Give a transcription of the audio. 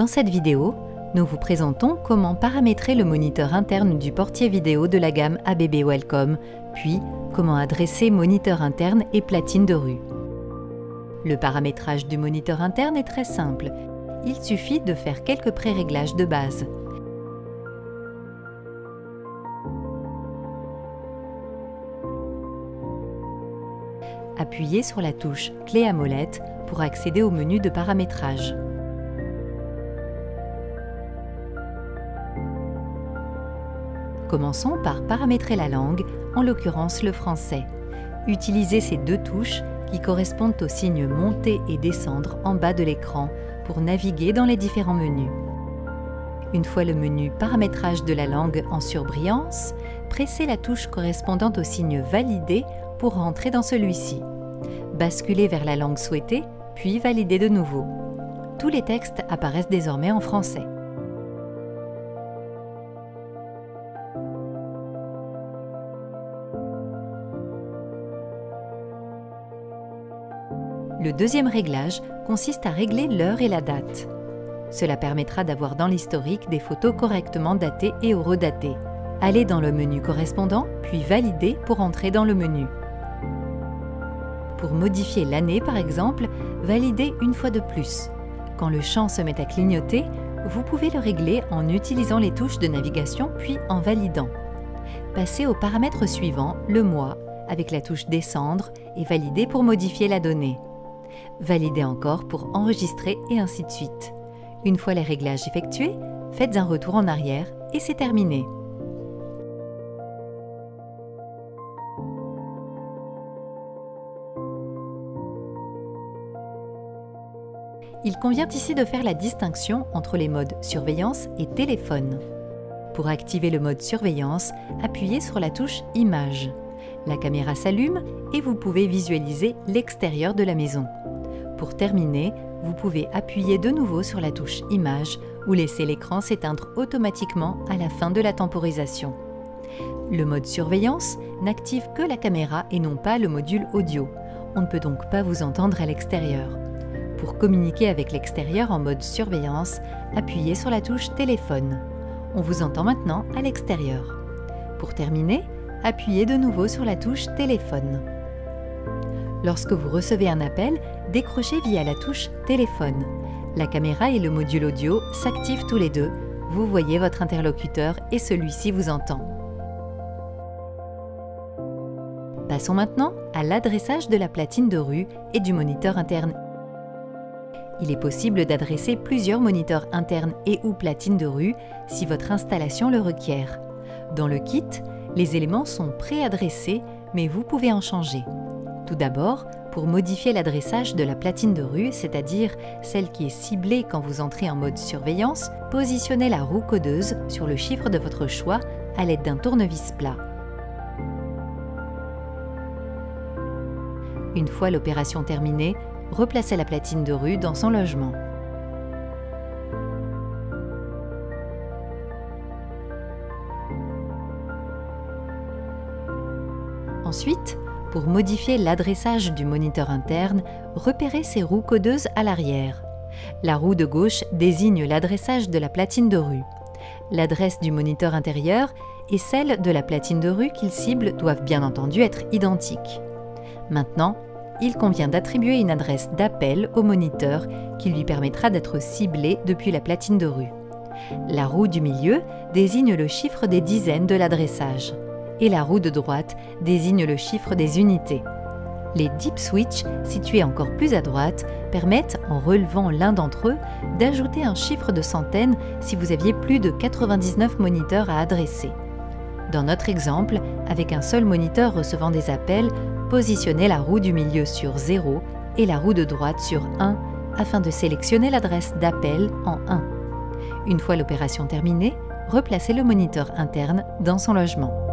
cette vidéo, nous vous présentons comment paramétrer le moniteur interne du portier vidéo de la gamme ABB Wellcome, puis comment adresser moniteur interne et platine de rue. Le paramétrage du moniteur interne est très simple. Il suffit de faire quelques pré-réglages de base. Appuyez sur la touche Clé à molette pour accéder au menu de paramétrage. Commençons par paramétrer la langue, en l'occurrence le français. Utilisez ces deux touches qui correspondent aux signes monter et descendre en bas de l'écran pour naviguer dans les différents menus. Une fois le menu paramétrage de la langue en surbrillance, pressez la touche correspondante au signe valider pour rentrer dans celui-ci. Basculez vers la langue souhaitée, puis validez de nouveau. Tous les textes apparaissent désormais en français. Le deuxième réglage consiste à régler l'heure et la date. Cela permettra d'avoir dans l'historique des photos correctement datées et horodatées. Allez dans le menu correspondant, puis validez pour entrer dans le menu. Pour modifier l'année par exemple, validez une fois de plus. Quand le champ se met à clignoter, vous pouvez le régler en utilisant les touches de navigation puis en validant. Passez au paramètre suivant, le mois, avec la touche descendre et validez pour modifier la donnée. Validez encore pour enregistrer et ainsi de suite. Une fois les réglages effectués, faites un retour en arrière et c'est terminé. Il convient ici de faire la distinction entre les modes surveillance et téléphone. Pour activer le mode surveillance, appuyez sur la touche Image. La caméra s'allume et vous pouvez visualiser l'extérieur de la maison. Pour terminer, vous pouvez appuyer de nouveau sur la touche Image ou laisser l'écran s'éteindre automatiquement à la fin de la temporisation. Le mode surveillance n'active que la caméra et non pas le module audio. On ne peut donc pas vous entendre à l'extérieur. Pour communiquer avec l'extérieur en mode surveillance, appuyez sur la touche Téléphone. On vous entend maintenant à l'extérieur. Pour terminer, appuyez de nouveau sur la touche Téléphone. Lorsque vous recevez un appel, décrochez via la touche Téléphone. La caméra et le module audio s'activent tous les deux. Vous voyez votre interlocuteur et celui-ci vous entend. Passons maintenant à l'adressage de la platine de rue et du moniteur interne. Il est possible d'adresser plusieurs moniteurs internes et ou platines de rue si votre installation le requiert. Dans le kit, les éléments sont préadressés, mais vous pouvez en changer. Tout d'abord, pour modifier l'adressage de la platine de rue, c'est-à-dire celle qui est ciblée quand vous entrez en mode surveillance, positionnez la roue codeuse sur le chiffre de votre choix à l'aide d'un tournevis plat. Une fois l'opération terminée, replacez la platine de rue dans son logement. Ensuite, pour modifier l'adressage du moniteur interne, repérez ces roues codeuses à l'arrière. La roue de gauche désigne l'adressage de la platine de rue. L'adresse du moniteur intérieur et celle de la platine de rue qu'il cible doivent bien entendu être identiques. Maintenant, il convient d'attribuer une adresse d'appel au moniteur qui lui permettra d'être ciblé depuis la platine de rue. La roue du milieu désigne le chiffre des dizaines de l'adressage et la roue de droite désigne le chiffre des unités. Les deep switch, situés encore plus à droite, permettent, en relevant l'un d'entre eux, d'ajouter un chiffre de centaines si vous aviez plus de 99 moniteurs à adresser. Dans notre exemple, avec un seul moniteur recevant des appels, positionnez la roue du milieu sur 0 et la roue de droite sur 1 afin de sélectionner l'adresse d'appel en 1. Une fois l'opération terminée, replacez le moniteur interne dans son logement.